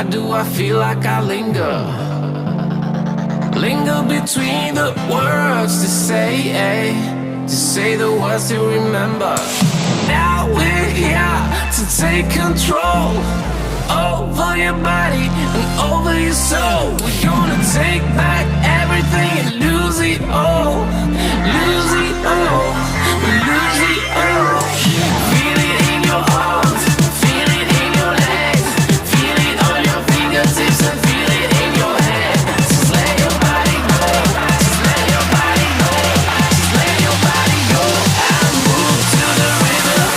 Why do I feel like I linger? Linger between the words to say the words to remember. Now we're here to take control over your body and over your soul. We're gonna take back everything and lose it all. Lose it all. We lose it all. Feel it in your arms, feel it in your legs, feel it on your fingertips and feel it in your head. Just let your body go, just let your body go, just let your body go and move to the rhythm.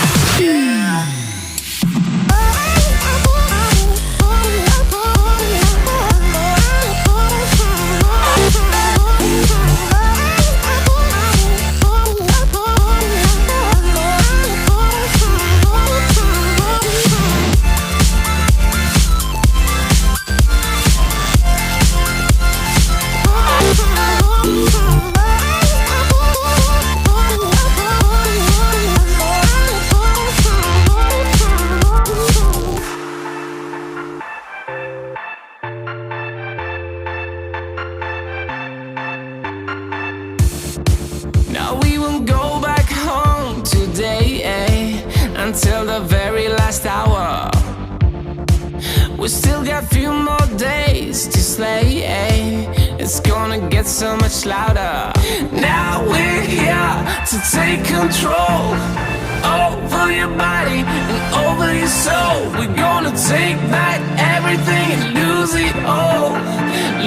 Now we won't go back home today, until the very last hour. We still got few more days to slay, it's gonna get so much louder. Now we're here to take control over your body and over your soul. We're gonna take back everything and lose it all.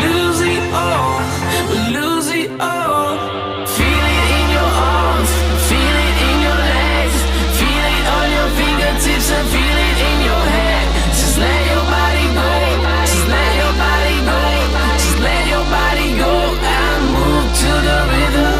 Lose it all, we lose it all. Feel it in your arms, feel it in your legs, feel it on your fingertips and feel it in your head. Just let your body go, just let your body go, just let your body go and move to the rhythm.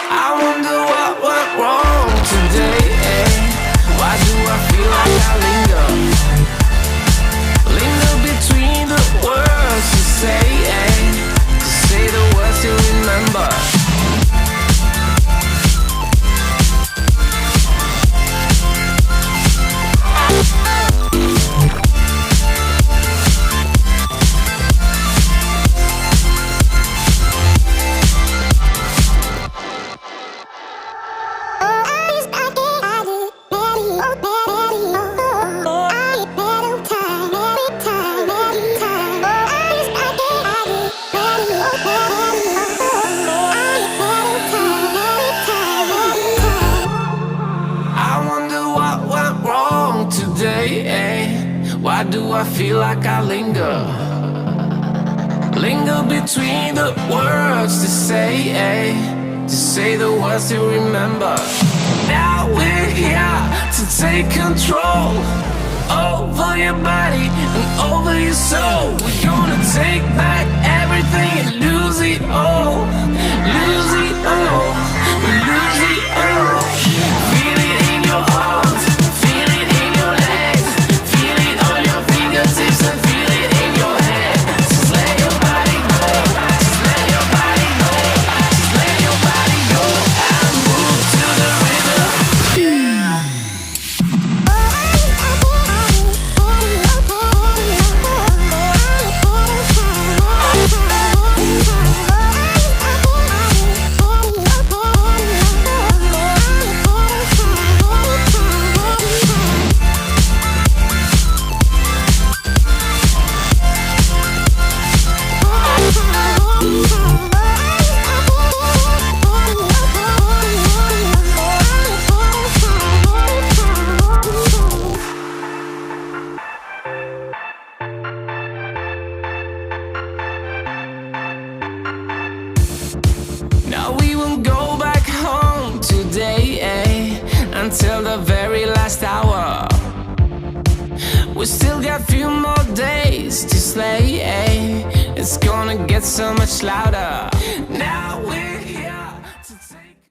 I wonder what went wrong today, Why do I feel like I linger? Linger between the words to say the words to remember. Why do I feel like I linger? Linger between the words to say the words to remember. Now we're here to take control over your body and over your soul. We're gonna take back everything and lose it all. Lose it all, we lose it all. Feel it in your arms, feel it in your legs, feel it on your fingertips and feel it in your head. Just let your body go, just let your body go, just let your body go and move to the rhythm. got few more days to slay. It's gonna get so much louder. Now